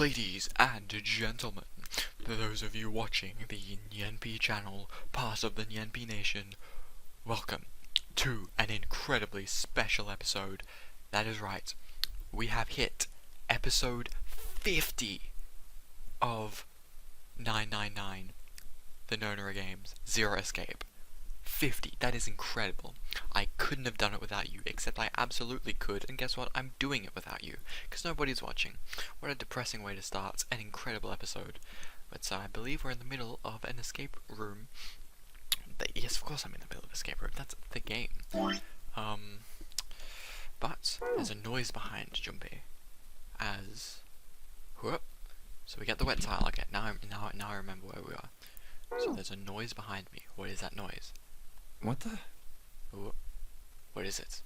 Ladies and gentlemen, for those of you watching the Nyenpi channel, part of the Nyenpi Nation, welcome to an incredibly special episode. That is right, we have hit episode 50 of 999, the Nonara Games Zero Escape. 50, that is incredible. I couldn't have done it without you, except I absolutely could, and guess what, I'm doing it without you, because nobody's watching. What a depressing way to start an incredible episode. But I believe we're in the middle of an escape room. Yes, of course I'm in the middle of an escape room, that's the game. But there's a noise behind Junpei, as... Whoop. So we get the wet tile again. Now I remember where we are. So there's a noise behind me. What is that noise? What the? What is it?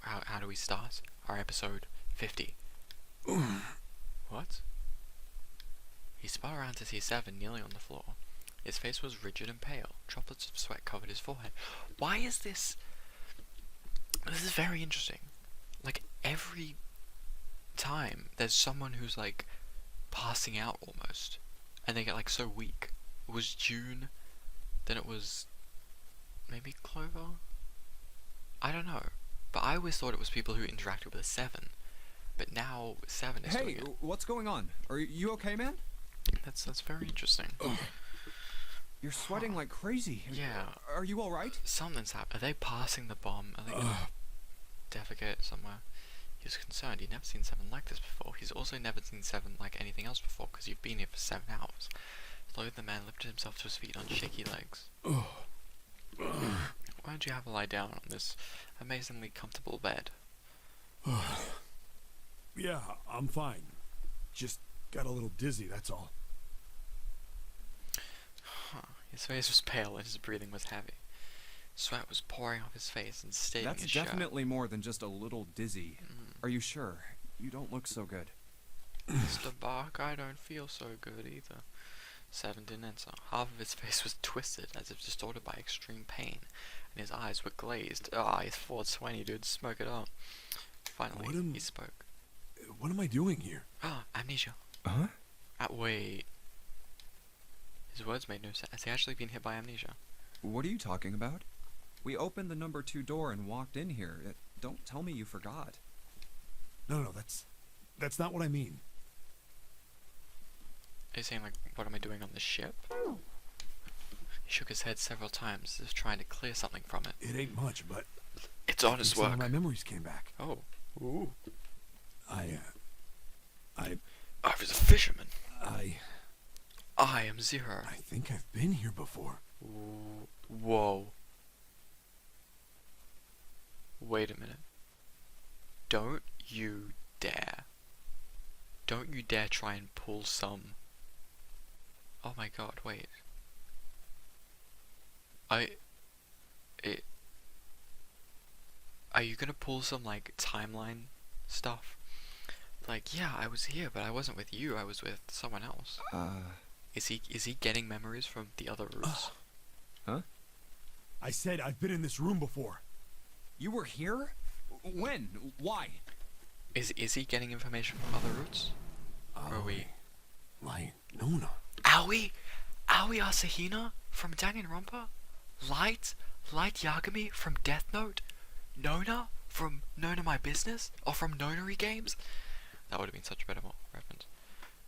How do we start our episode 50? What? He spun around to see Seven kneeling on the floor. His face was rigid and pale. Droplets of sweat covered his forehead. Why is this? This is very interesting. Like, every time there's someone who's like passing out almost, and they get like so weak. It was June, then it was maybe Clover? I don't know. But I always thought it was people who interacted with Seven. But now Seven is doing it. Hey, what's going on? Are you okay, man? That's very interesting. You're sweating like crazy. Yeah. Are you alright? Something's happened. Are they passing the bomb? Are they gonna defecate somewhere? He was concerned. He'd never seen Seven like this before. He's also never seen Seven like anything else before, because you've been here for 7 hours. Slowly the man lifted himself to his feet on shaky legs. Why don't you have a lie down on this amazingly comfortable bed? Yeah, I'm fine. Just got a little dizzy, that's all. His face was pale and his breathing was heavy. Sweat was pouring off his face and staining That's his shirt. definitely more than just a little dizzy. Are you sure? You don't look so good. Mr. Bark, I don't feel so good either. Seven didn't answer. Half of his face was twisted, as if distorted by extreme pain, and his eyes were glazed. He's 420, dude. Smoke it up. Finally, he spoke. What am I doing here? Amnesia. Huh? Wait. His words made no sense. Has he actually been hit by amnesia? What are you talking about? We opened the number 2 door and walked in here. Don't tell me you forgot. No, that's not what I mean. Are you saying, like, what am I doing on the ship? He shook his head several times, as if trying to clear something from it. It ain't much, but It's honest some work. of my memories came back. Oh. Ooh. I was a fisherman. I I am Zero. think I've been here before. Whoa. Wait a minute. Don't you dare. Don't you dare try and pull some... Oh my god, wait. Are you gonna pull some, like, timeline stuff? Like, yeah, I was here, but I wasn't with you, I was with someone else. Is he getting memories from the other routes? Huh? I said I've been in this room before. You were here? When? Why? Is he getting information from other routes? Or are we... My Nona. Aoi Asahina from Danganronpa? Light Yagami from Death Note? Nona from Nona My Business? Or from Nonary Games? That would have been such a better reference.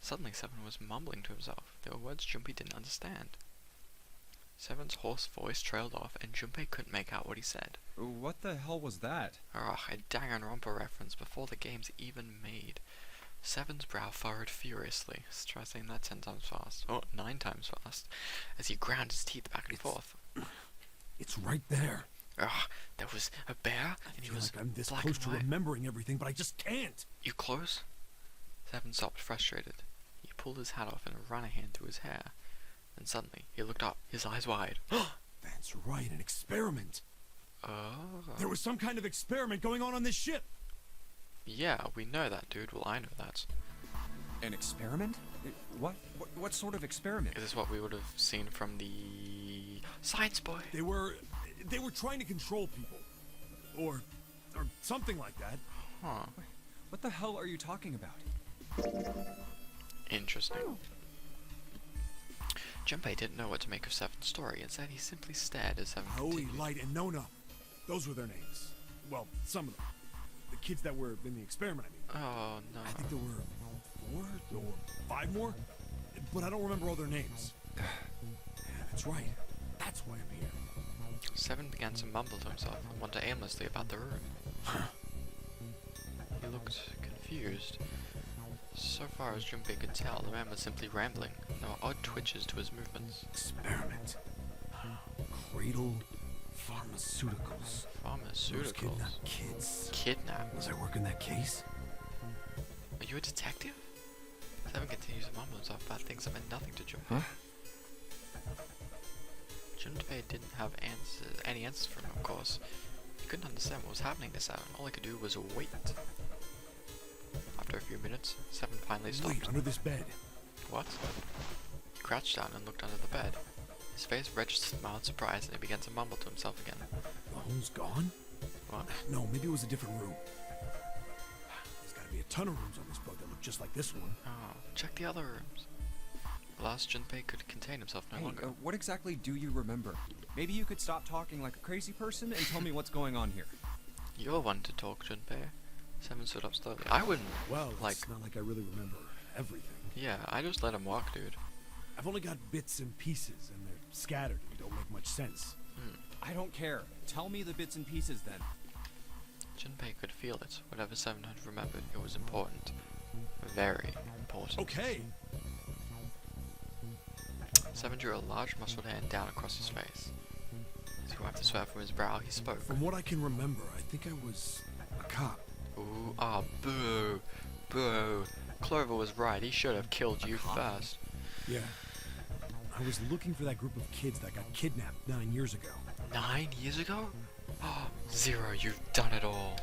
Suddenly Seven was mumbling to himself. There were words Junpei didn't understand. Seven's hoarse voice trailed off, and Junpei couldn't make out what he said. What the hell was that? A Danganronpa reference before the game's even made. Seven's brow furrowed furiously. Try saying that 10 times fast. 9 times fast. As he ground his teeth back and forth. It's right there. There was a bear, and he was like I'm this black close and to white. remembering everything, but I just can't. You close? Seven sobbed, frustrated. He pulled his hat off and ran a hand through his hair. Then suddenly, he looked up, his eyes wide. That's right, an experiment. Oh. There was some kind of experiment going on this ship. Yeah, we know that, dude. Well, I know that. An experiment? What sort of experiment? Is this what we would have seen from the Science Boy? They were trying to control people, or something like that. Huh. What the hell are you talking about? Interesting. Junpei didn't know what to make of Seven's story. Instead, he simply stared as Seven Aoi, continued. Light, and Nona. Those were their names. Well, some of them. The kids that were in the experiment, I mean. Oh no. I think there were 4 or 5 more, but I don't remember all their names. Yeah, that's right. That's why I'm here. Seven began to mumble to himself and wander aimlessly about the room. He looked confused. So far as Junpei could tell, the man was simply rambling. There were odd twitches to his movements. Experiment. Cradle Pharmaceuticals. Those Pharmaceuticals? kidnapped kids. Kidnapped? Was I working that case? Are you a detective? Seven continued to mumble himself about things that meant nothing to Junpei. Huh? Junpei didn't have any answers for him, of course. He couldn't understand what was happening to Seven. All he could do was wait. After a few minutes, Seven finally stopped. Wait, under this bed. What? He crouched down and looked under the bed. His face registered mild surprise and he began to mumble to himself again. The hole's gone? What? No, maybe it was a different room. There's gotta be a ton of rooms on this boat that look just like this one. Oh, check the other rooms. At last, Junpei could contain himself no Hey, longer. what exactly do you remember? Maybe you could stop talking like a crazy person and tell me what's going on here. You're one to talk, Junpei. Seven stood up slowly. I wouldn't. Well, Like- it's not like I really remember everything. Yeah, I just let him walk, dude. I've only got bits and pieces, and they're scattered and don't make much sense. I don't care. Tell me the bits and pieces then. Junpei could feel it. Whatever Seven had remembered, it was important. Very important. Okay. Seven drew a large muscled hand down across his face. As he wiped the sweat from his brow, he spoke. From what I can remember, I think I was a cop. Ooh, ah, boo. Boo. Clover was right. He should have killed you first. Yeah. I was looking for that group of kids that got kidnapped 9 years ago. 9 years ago? Oh, Zero, you've done it all.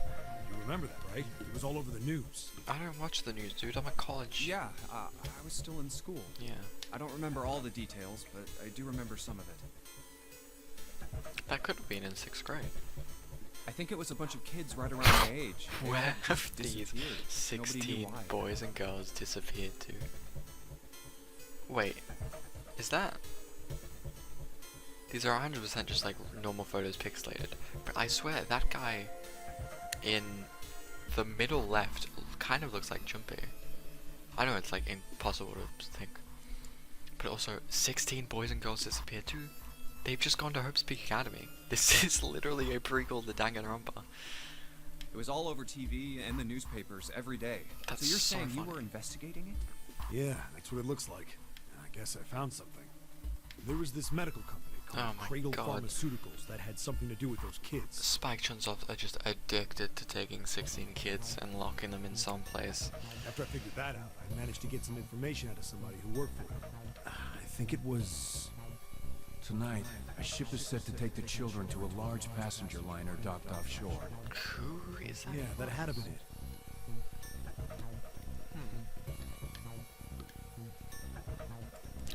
You remember that, right? It was all over the news. I don't watch the news, dude. I'm at college. Yeah, I was still in school. Yeah. I don't remember all the details, but I do remember some of it. That could have been in 6th grade. I think it was a bunch of kids right around my age. They all Where have just these disappeared. Nobody knew 16 why. boys and girls disappeared to? Wait, is that... These are 100% just like normal photos pixelated, but I swear that guy in the middle left kind of looks like Junpei. I know it's like impossible to think, but also 16 boys and girls disappeared too. They've just gone to Hope's Peak Academy. This is literally a prequel to Danganronpa. It was all over TV and the newspapers every day. That's so you're so saying you funny. were investigating it? Yeah, that's what it looks like. I guess I found something. There was this medical company called Oh my Cradle God. Pharmaceuticals that had something to do with those kids. Spike Chunsoft are just addicted to taking 16 kids and locking them in some place. After I figured that out, I managed to get some information out of somebody who worked for them. I think it was... Tonight, a ship is set to take the children to a large passenger liner docked offshore. Who is that? Yeah, that had to be it.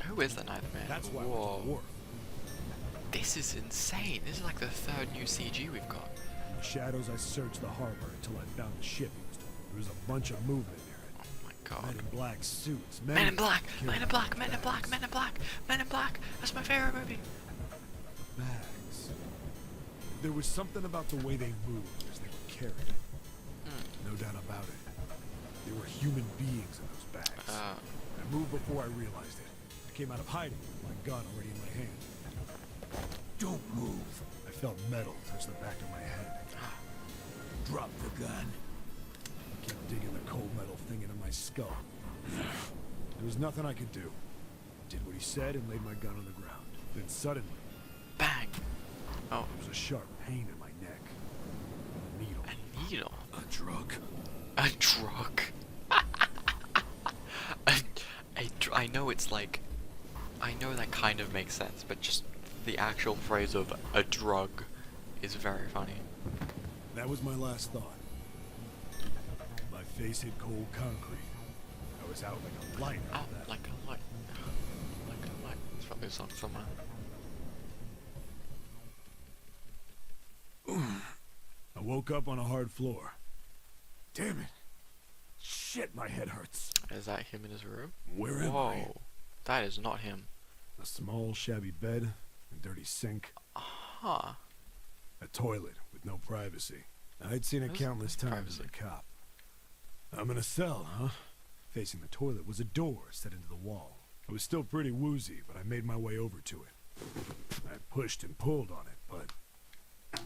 Who is the Ninth Man? That's why I went to Whoa. the wharf. This is insane. This is like the 3rd new CG we've got. In the shadows, I searched the harbor until I found the ship. There was a bunch of movement near it. Oh my god. Men in black suits. Men in Black! killed Men in Black! Men in Black! Men in Black! Men in Black! That's my favorite movie. bags. There was something about the way they moved as they were carried. No doubt about it. There were human beings in those bags. I moved before I realized it. I came out of hiding with my gun already in my hand. Don't move. I felt metal touch the back of my head. Drop the gun. I kept digging the cold metal thing into my skull. There was nothing I could do. Did what he said and laid my gun on the ground. Then suddenly, Bang! Oh, there was a sharp pain in my neck. A needle. a needle. A drug. A drug. I know it's like... I know that kind of makes sense, but just the actual phrase of a drug is very funny. That was my last thought. My face hit cold concrete. I was out like a light Oh, after that. like a light. Like a light. It's probably a song somewhere. I woke up on a hard floor. Damn it. Shit, my head hurts. Is that him in his room? Where am I? Whoa. That is not him. A small, shabby bed, a dirty sink, Huh. a toilet with no privacy. I'd seen it That's countless times as privacy. a cop. I'm in a cell, huh? Facing the toilet was a door set into the wall. I was still pretty woozy, but I made my way over to it. I pushed and pulled on it, but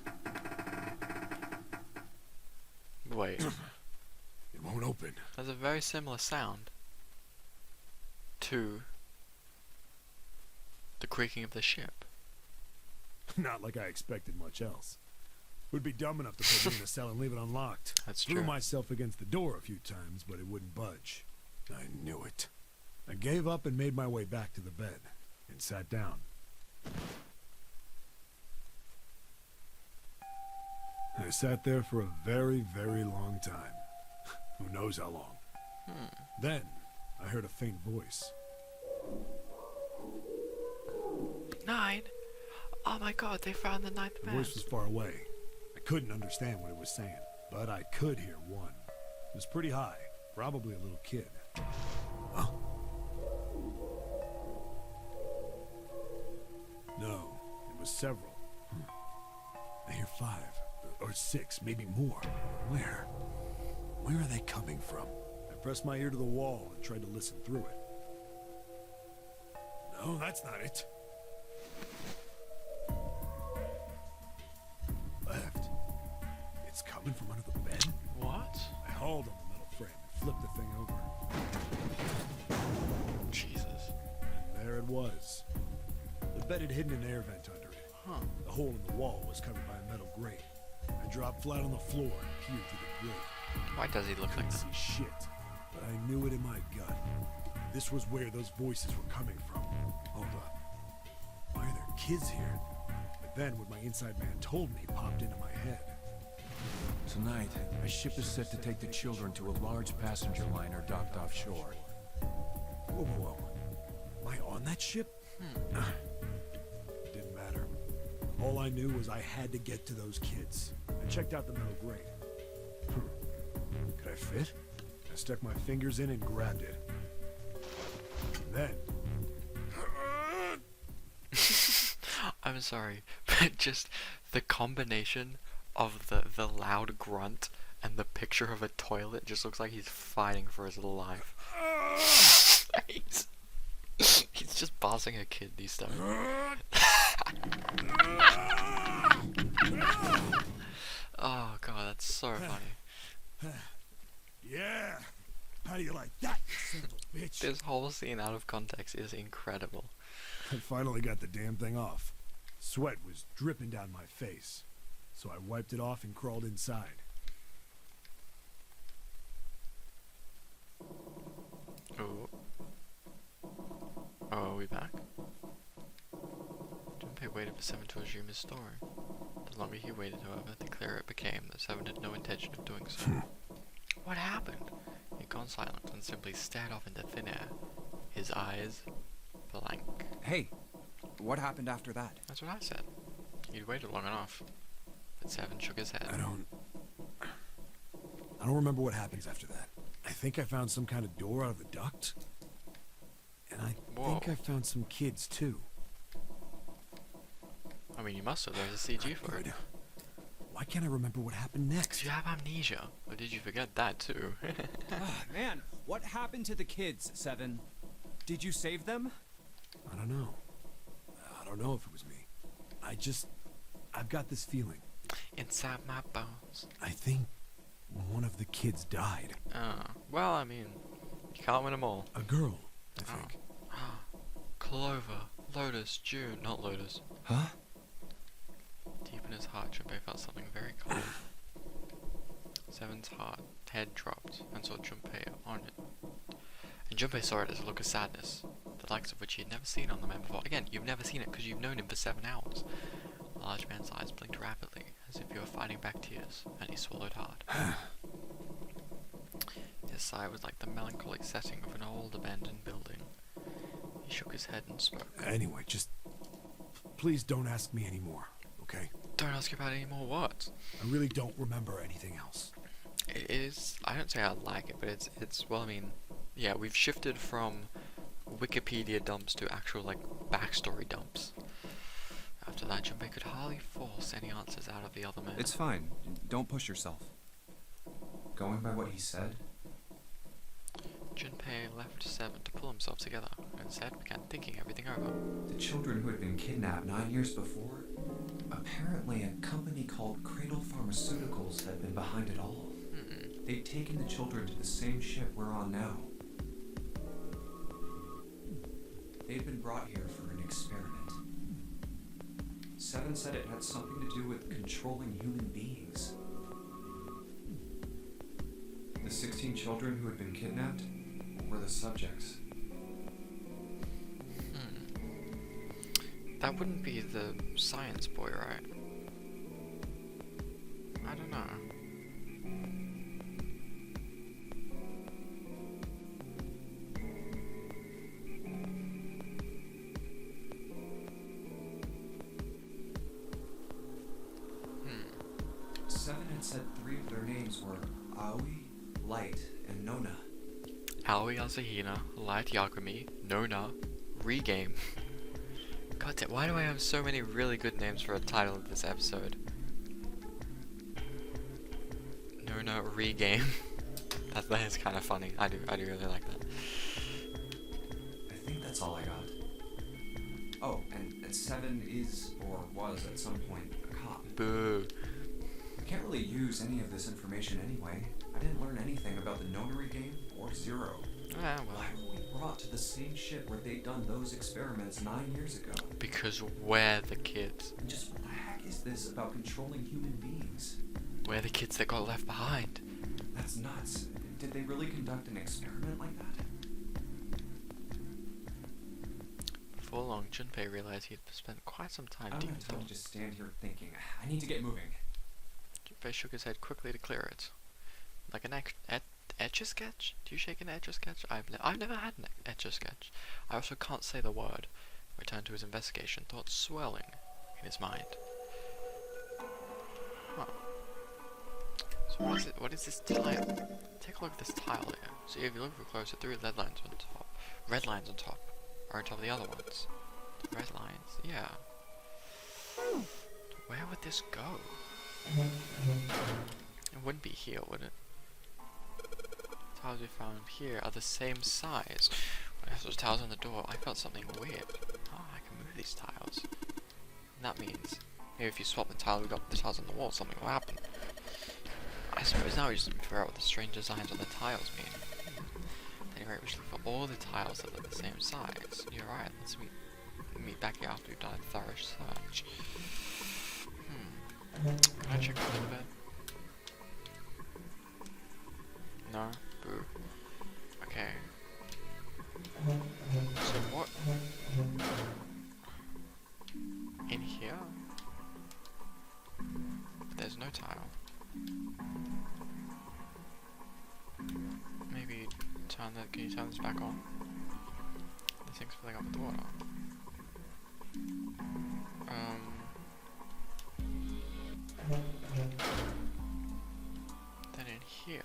Wait. it won't open. There's a very similar sound to the creaking of the ship. Not like I expected much else. Would be dumb enough to put me in a cell and leave it unlocked. That's Threw true. myself against the door a few times, but it wouldn't budge. I knew it. I gave up and made my way back to the bed and sat down. I sat there for a very, very long time. Who knows how long. Then, I heard a faint voice. 9? Oh my god, they found the 9th The man. voice was far away. I couldn't understand what it was saying, but I could hear one. It was pretty high, probably a little kid. Huh? No, it was several. I hear 5, or 6, maybe more. Where? Where are they coming from? I pressed my ear to the wall and tried to listen through it. No, that's not it. Left. It's coming from under the bed. What? I hauled on the metal frame and flipped the thing over. Jesus. There it was. The bed had hidden an air vent under it. Huh. The hole in the wall was covered by a metal grate. I dropped flat on the floor and peered through the grate. Why does he look like Couldn't that? see shit, but I knew it in my gut. This was where those voices were coming from. Hold up. Why are there kids here? But then what my inside man told me popped into my head. Tonight, a ship is set to take the children to a large passenger liner docked offshore. Whoa, whoa, whoa. Am I on that ship? It didn't matter. All I knew was I had to get to those kids. I checked out the metal grate. Could I fit? I stuck my fingers in and grabbed it. And then... I'm sorry, but just the combination of the loud grunt and the picture of a toilet just looks like he's fighting for his life. He's just bossing a kid these days. Oh god, that's so funny. Yeah! How do you like that, you son of a bitch? This whole scene out of context is incredible. I finally got the damn thing off. Sweat was dripping down my face, so I wiped it off and crawled inside. Oh. Oh, are we back? Junpei waited for Seven to resume his story. The longer he waited, however, the clearer it became that Seven had no intention of doing so. What happened? He had gone silent and simply stared off into thin air, his eyes blank. Hey, what happened after that? That's what I said. He'd waited long enough. But Seven shook his head. I don't remember what happens after that. I think I found some kind of door out of the duct. And I think Whoa. I found some kids too. I mean, you must have. There's a CG for it. Good. Why can't I remember what happened next? Did you have amnesia? Or did you forget that too? Ah, man, what happened to the kids, Seven? Did you save them? I don't know. I don't know if it was me. I've got this feeling. Inside my bones. I think one of the kids died. Well, I mean, you can't win them all. A girl, I think. Clover, Lotus, June, not Lotus. Huh? Deep in his heart, Junpei felt something very cold. Seven's head dropped and saw Junpei on it. And Junpei saw it as a look of sadness, the likes of which he had never seen on the man before. Again, you've never seen it because you've known him for 7 hours. The large man's eyes blinked rapidly, as if he were fighting back tears, and he swallowed hard. His sigh was like the melancholic setting of an old abandoned building. He shook his head and spoke. Anyway, just please don't ask me anymore, okay? Don't ask about any more what? I really don't remember anything else. It is. I don't say I like it, but it's. Well, I mean, yeah, we've shifted from Wikipedia dumps to actual like backstory dumps. After that, Junpei could hardly force any answers out of the other man. It's fine. Don't push yourself. Going by what he said, Junpei left Seven to pull himself together, and instead began thinking everything over. the children who had been kidnapped 9 years before, apparently a company called Cradle Pharmaceuticals had been behind it all. They'd taken the children to the same ship we're on now. They'd been brought here for an experiment. Seven said it had something to do with controlling human beings. The 16 children who had been kidnapped were the subjects. That wouldn't be the science boy, right? I don't know. Seven had said 3 of their names were Aoi, Light, and Nona. Aoi Asahina, Light Yagami, Nona, Regame. God damn, why do I have so many really good names for a title of this episode? Nona, Regame. that is kind of funny. I do really like that. I think that's all I got. Oh, and Seven is, or was at some point, a cop. Boo. I can't really use any of this information anyway. I didn't learn anything about the Nonary game or Zero. Ah, well. Why were we brought to the same ship where they'd done those experiments 9 years ago? Because we're the kids. And just what the heck is this about controlling human beings? We're the kids that got left behind. That's nuts. Did they really conduct an experiment like that? Before long, Junpei realized he had spent quite some time I don't deep have in time thought. to just stand here thinking. I need to get moving. Junpei shook his head quickly to clear it. Like an etch-a-sketch? Do you shake an etch-a-sketch? I've never had an etch-a-sketch. I also can't say the word. Returned to his investigation, thoughts swirling in his mind. Huh. So what is this tile? Take a look at this tile here. See if you look for closer, 3 red lines on top. Red lines on top. Or on top of the other ones. Red lines, yeah. Where would this go? It wouldn't be here, would it? Tiles we found here are the same size. When I have those tiles on the door, I felt something weird. Ah, I can move these tiles. And that means, maybe if you swap the tile we got the tiles on the wall, something will happen. I suppose now we just need to figure out what the strange designs on the tiles mean. At any rate, we should look for all the tiles that are the same size. You're right, let's meet back here after we've done a thorough search. Can I check under the bed? No? Boo. Okay. So what? In here? There's no tile. Maybe turn that. Can you turn this back on? This thing's filling up with water. Then in here.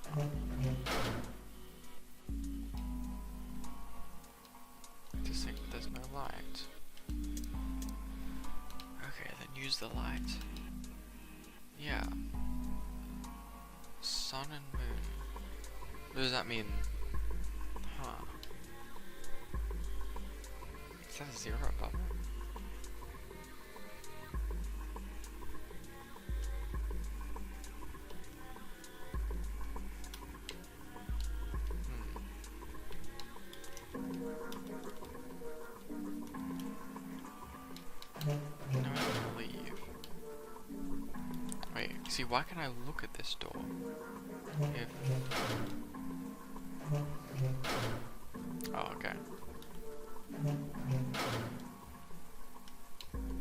Just think there's no light. Okay, then use the light. Yeah. Sun and moon. What does that mean? Huh. Is that a 0 above it? See, why can I look at this door? If... Oh, okay.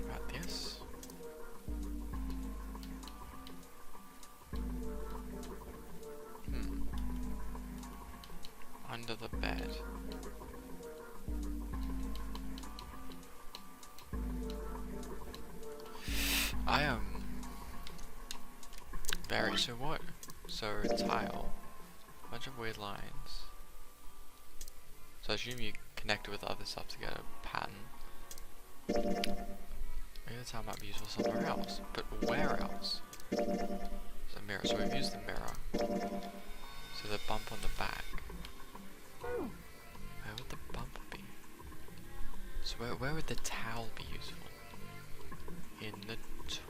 About this? Under the bed. I am... So So tile, bunch of weird lines. So I assume you connect it with other stuff to get a pattern. Maybe the tile might be useful somewhere else, but where else? There's a mirror, so we've used the mirror. So the bump on the back. Where would the bump be? So where would the towel be useful? In the toilet.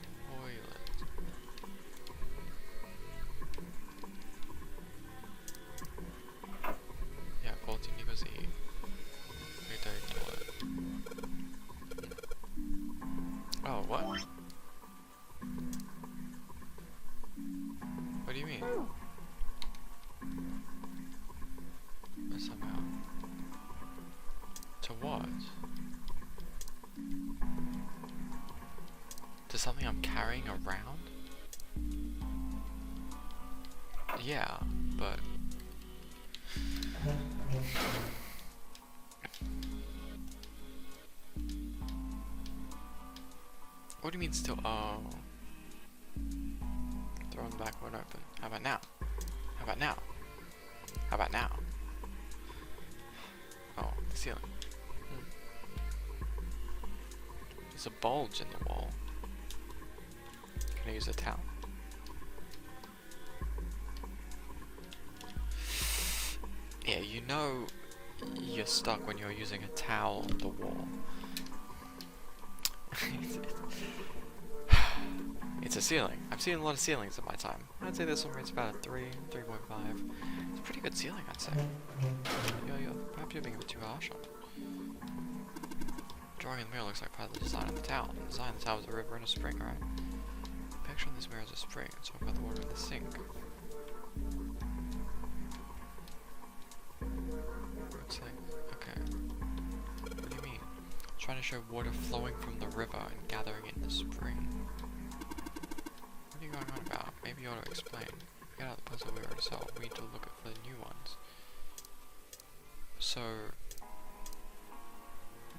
Yeah, 14 equals E. We don't toilet. Oh, what? What do you mean? Somehow. To what? To something I'm carrying around? Yeah, but... What do you mean still? Oh. Throwing the back one open. How about now? How about now? How about now? Oh, the ceiling. There's a bulge in the wall. Can I use a towel? Yeah, you know you're stuck when you're using a towel on the wall. It's a ceiling. I've seen a lot of ceilings in my time. I'd say this one rates about a 3, 3.5. It's a pretty good ceiling, I'd say. Perhaps you're being a bit too harsh on it. Drawing in the mirror looks like part of the design of the towel. The design of the towel is a river and a spring, right? The picture on this mirror is a spring. It's talking about the water in the sink. It's like, okay. What do you mean? It's trying to show water flowing from the river and gathering in the spring. What are you going on about? Maybe you ought to explain. Get out the puzzle we already solved. We need to look for the new ones. So...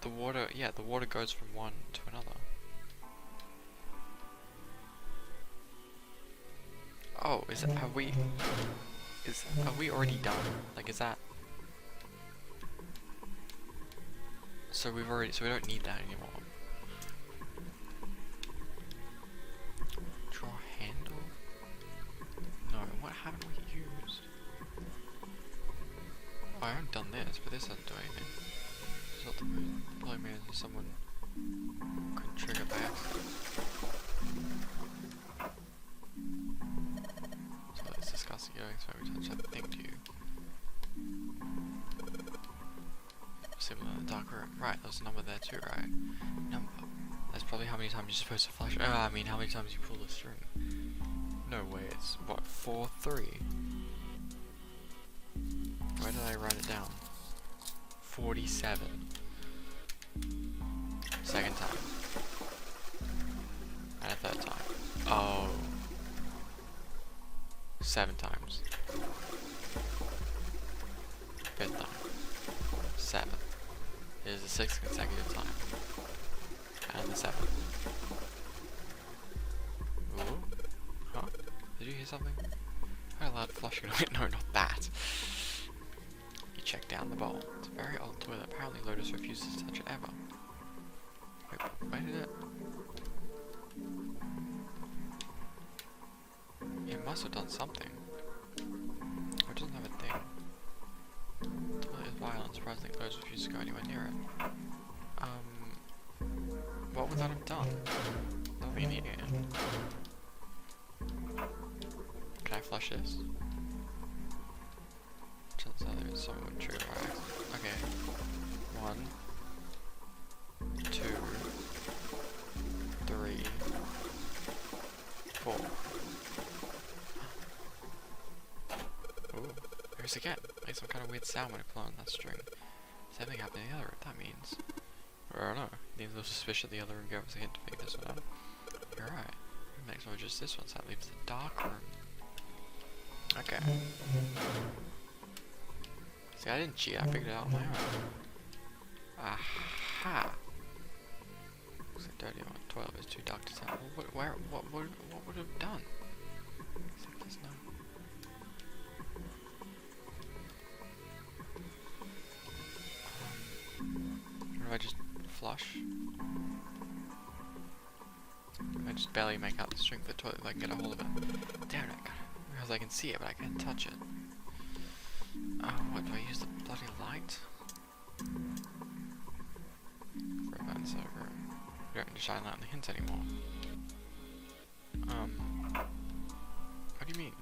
the water goes from one to another. Oh, are we already done? Like, is that... So we don't need that anymore. Draw handle? No, what haven't we used? Oh, I haven't done this, but this doesn't do anything. It's not the moon. Probably means someone could trigger by accident. So let's discuss the going, so every time I think to you. Similar in the dark room. Right, there's a number there too, right? Number. That's probably how many times you're supposed to flash. I mean, how many times you pull the string. No way, it's what, 4, 3? Where did I write it down? 47. Second time. And a third time. Oh. 7 times. Fifth time. 7. It is the 6th consecutive time. And the 7th. Ooh. Huh? Did you hear something? I heard a loud flushing noise. No, not that. You check down the bowl. It's a very old toilet. Apparently Lotus refuses to touch it ever. Wait, where did it? It must have done something. Or it doesn't have a thing. The toilet is violent. Surprisingly, Lotus refuses to go anywhere near it. What would that have done? Nothing needing it. Can I flush this? Chances are there is someone would trigger by accident. Okay. 1, 2, 3, 4. Ooh, there's again. Makes some kind of weird sound when I pull on that string. Same thing happened in the other room, that means. I don't know. Needs a little suspicion the other room gave us a hint to figure this one out. You're right. Next one just this one, so that leaves the dark room. Okay. See, I didn't cheat, I figured it out on my own. Aha! Looks like dirty one. Toilet is too dark to tell. What would have done? Except there's no... I just flush? I just barely make out the string for the toilet if I can get a hold of it. Damn it, because I can see it, but I can't touch it. What, do I use the bloody light? For events over. You don't need to shine light on the hints anymore. What do you mean?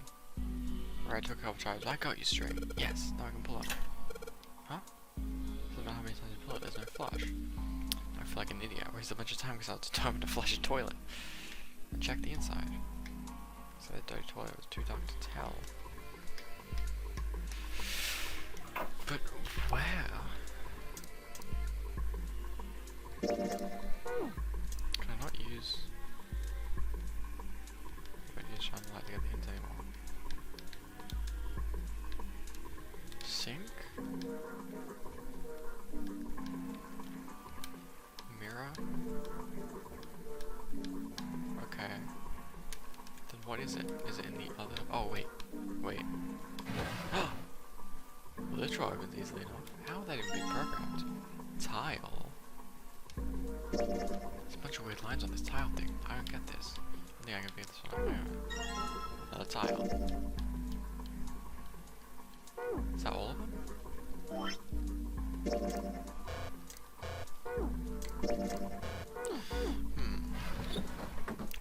Where I took a couple tries, I got you straight. Yes, now I can pull it. Huh? Doesn't matter how many times you pull it, there's no flush. I feel like an idiot. I wasted a bunch of time because I was determined to flush a toilet. And check the inside. So the dirty toilet was too dark to tell. But where? Can I not use... I need to shine the light to get the hints anymore. Sink? Mirror? Okay. Then what is it? Is it in the other... Oh, wait. Wait. Well, this drawer opens easily enough. How would that even be programmed? Tile? There's a bunch of weird lines on this tile thing. I don't get this. I think I can figure this one out on my own. Another tile. Is that all of them?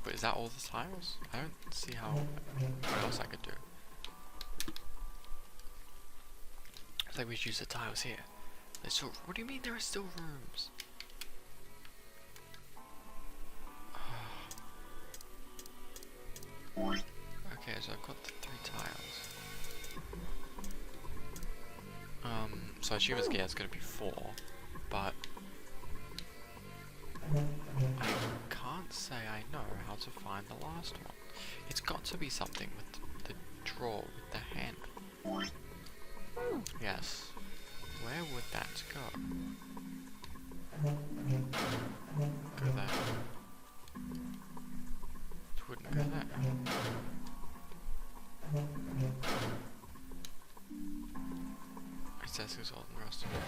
But is that all the tiles? I don't see how... what else I could do. It's like we should use the tiles here. There's still... What do you mean there are still rooms? Okay, so I've got the 3 tiles. So I assume it's gonna be 4, but I can't say I know how to find the last one. It's got to be something with the drawer with the handle. Yes. Where would that go? Go there. It wouldn't go there. It says who's all the rest of it.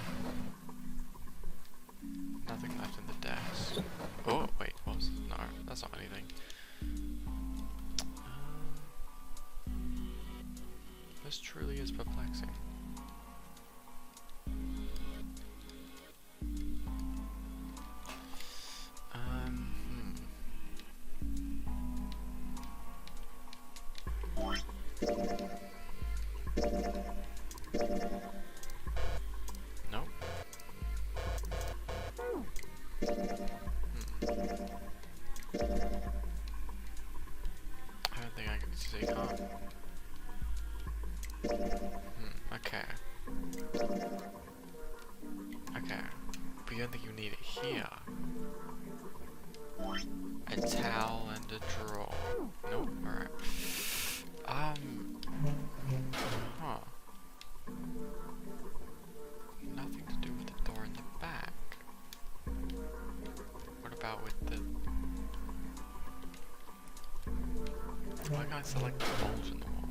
Nothing left in the desk. Oh, wait, what was... No, that's not anything. This truly is perplexing. Nope. I don't think I can see, huh? Okay. Okay. But you don't think you need it here? A towel and a drawer. Nope, alright. Huh. Nothing to do with the door in the back. What about with the... Why can't I select the bulge in the wall?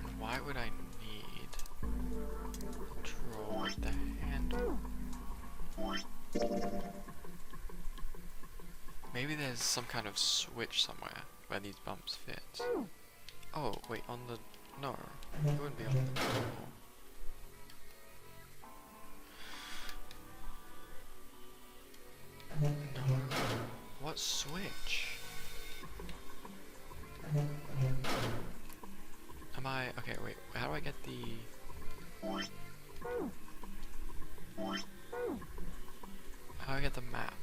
And why would I need a drawer with the handle? Maybe there's some kind of switch somewhere where these bumps fit. Oh, wait, on the... No, it wouldn't be on the door. No. What switch? Am I... Okay, wait, how do I get the... How do I get the map?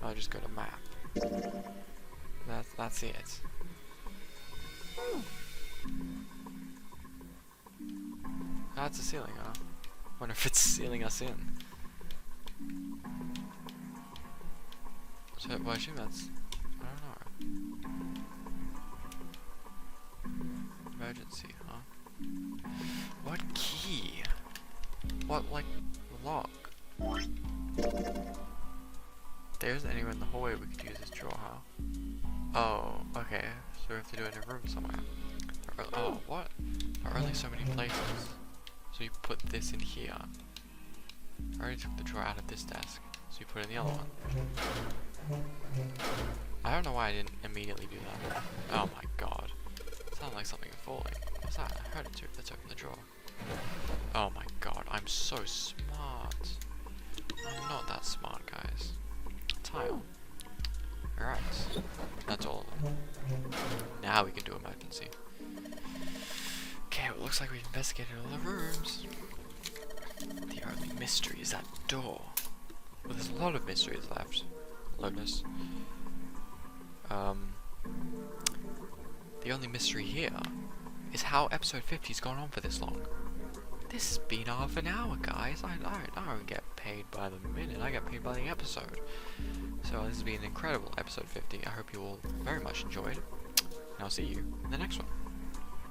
I'll just go to map. That's it. That's the ceiling, huh? Wonder if it's sealing us in. So, well, I assume that's... I don't know. Emergency, huh? What key? What, like, lock? There's anywhere in the hallway we could use this drawer, huh? Oh, okay. So we have to do it in a room somewhere. There Oh, what? There are only so many places. So you put this in here. I already took the drawer out of this desk. So you put it in the other one. I don't know why I didn't immediately do that. Oh my god. It sounded like something falling. What's that? I heard it too. Let's open the drawer. Oh my god, I'm so smart. I'm not that smart, guys. Tile. Alright. That's all of them. Now we can do emergency. Okay, well, it looks like we've investigated all the rooms. The only mystery is that door. Well, there's a lot of mysteries left. Lotus. The only mystery here is how episode 50's gone on for this long. This has been half an hour, guys. I don't get paid by the minute. I get paid by the episode. So this has been an incredible episode 50. I hope you all very much enjoyed. And I'll see you in the next one.